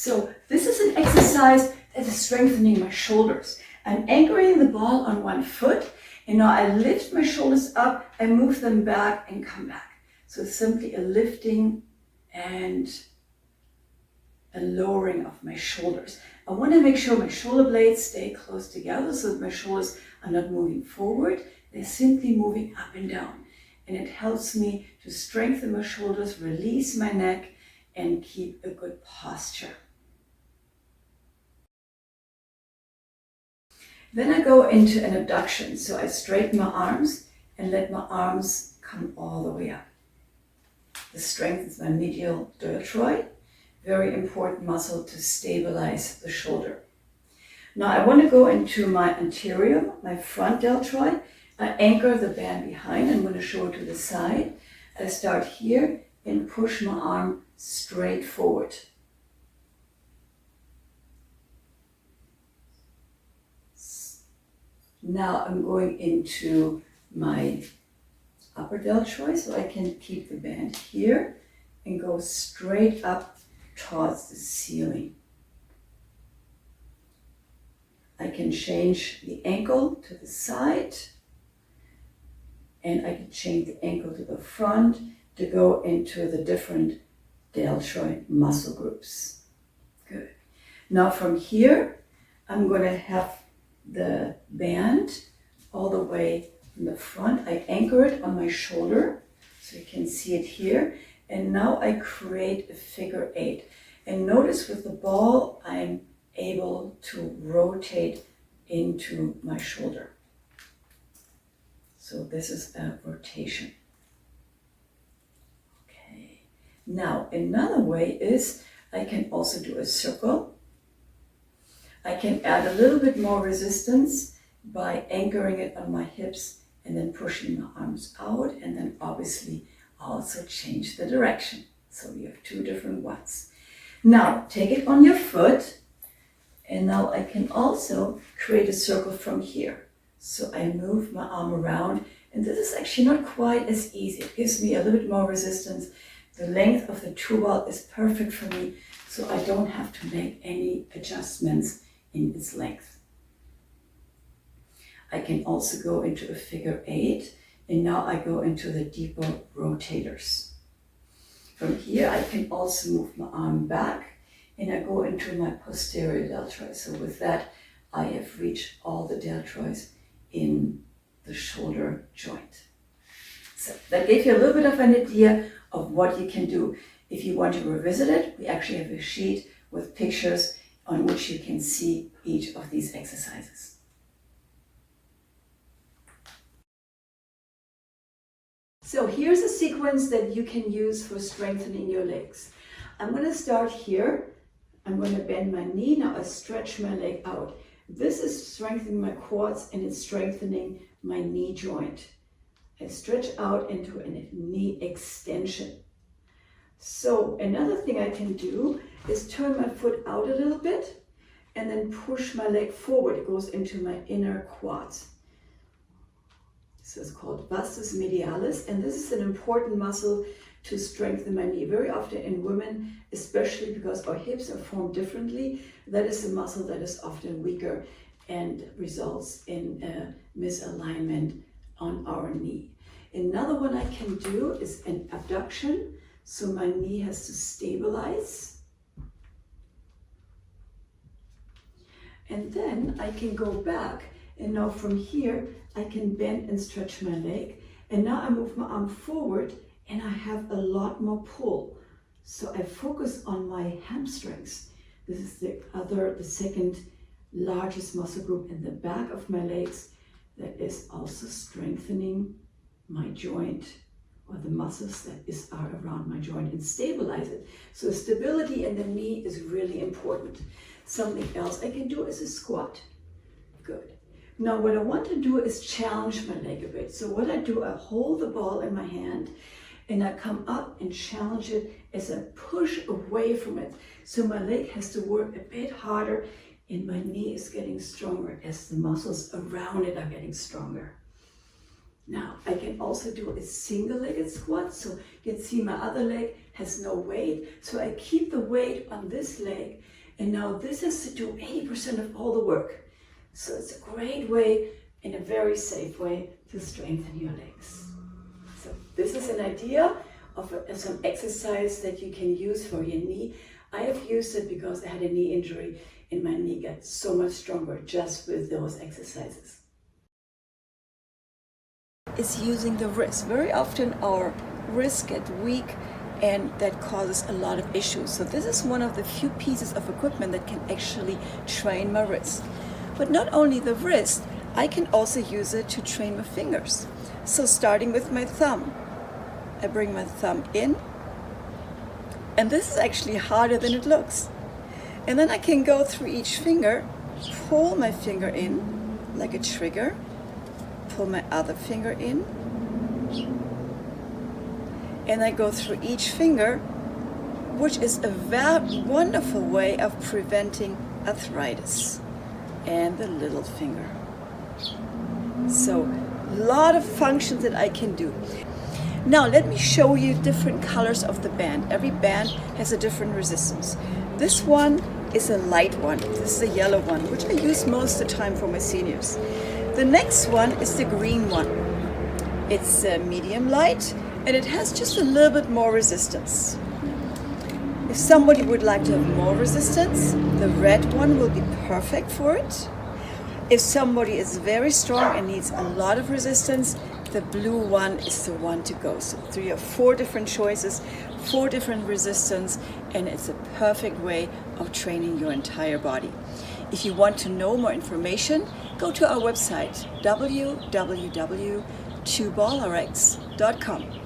So this is an exercise that is strengthening my shoulders. I'm anchoring the ball on one foot, and now I lift my shoulders up, I move them back and come back. So it's simply a lifting and a lowering of my shoulders. I want to make sure my shoulder blades stay close together so that my shoulders are not moving forward. They're simply moving up and down. And it helps me to strengthen my shoulders, release my neck, and keep a good posture. Then I go into an abduction. So I straighten my arms and let my arms come all the way up. This strengthens my medial deltoid, very important muscle to stabilize the shoulder. Now I want to go into my anterior, my front deltoid. I anchor the band behind. I'm going to show it to the side. I start here and push my arm straight forward. Now I'm going into my upper deltoid, so I can keep the band here and go straight up towards the ceiling. I can change the ankle to the side, and I can change the ankle to the front to go into the different deltoid muscle groups. Good. Now from here, I'm going to have the band all the way from the front. I anchor it on my shoulder, so you can see it here. And now I create a figure 8. And notice with the ball, I'm able to rotate into my shoulder. So this is a rotation. Okay. Now another way is I can also do a circle. I can add a little bit more resistance by anchoring it on my hips and then pushing my arms out, and then obviously also change the direction. So we have two different ones. Now take it on your foot, and now I can also create a circle from here. So I move my arm around, and this is actually not quite as easy. It gives me a little bit more resistance. The length of the two ball is perfect for me, so I don't have to make any adjustments in its length. I can also go into a figure 8, and now I go into the deeper rotators. From here, I can also move my arm back, and I go into my posterior deltoid. So with that, I have reached all the deltoids in the shoulder joint. So that gave you a little bit of an idea of what you can do. If you want to revisit it, we actually have a sheet with pictures on which you can see each of these exercises. So here's a sequence that you can use for strengthening your legs. I'm going to start here. I'm going to bend my knee. Now I stretch my leg out. This is strengthening my quads, and it's strengthening my knee joint. I stretch out into a knee extension. So another thing I can do is turn my foot out a little bit and then push my leg forward. It goes into my inner quads. This is called vastus medialis, and this is an important muscle to strengthen my knee. Very often in women, especially because our hips are formed differently, that is a muscle that is often weaker and results in a misalignment on our knee. Another one I can do is an abduction. So my knee has to stabilize. And then I can go back, and now from here I can bend and stretch my leg. And now I move my arm forward, and I have a lot more pull. So I focus on my hamstrings. This is the second largest muscle group in the back of my legs that is also strengthening my joint, or the muscles that are around my joint, and stabilize it. So stability in the knee is really important. Something else I can do is a squat. Good. Now what I want to do is challenge my leg a bit. So what I do, I hold the ball in my hand and I come up and challenge it as I push away from it. So my leg has to work a bit harder and my knee is getting stronger as the muscles around it are getting stronger. Now I can also do a single-legged squat. So you can see my other leg has no weight. So I keep the weight on this leg, and now this has to do 80% of all the work. So it's a great way, in a very safe way, to strengthen your legs. So this is an idea of some exercise that you can use for your knee. I have used it because I had a knee injury and my knee got so much stronger just with those exercises. Is using the wrist. Very often our wrists get weak and that causes a lot of issues. So this is one of the few pieces of equipment that can actually train my wrist. But not only the wrist, I can also use it to train my fingers. So starting with my thumb, I bring my thumb in, and this is actually harder than it looks. And then I can go through each finger, pull my finger in like a trigger, pull my other finger in, and I go through each finger, which is a wonderful way of preventing arthritis. And the little finger. So a lot of functions that I can do. Now let me show you different colors of the band. Every band has a different resistance. This one is a light one. This is a yellow one, which I use most of the time for my seniors. The next one is the green one. It's medium light and it has just a little bit more resistance. If somebody would like to have more resistance, the red one will be perfect for it. If somebody is very strong and needs a lot of resistance, the blue one is the one to go. So 3 or 4 different choices, 4 different resistance, and it's a perfect way of training your entire body. If you want to know more information, go to our website, www.2balrx.com.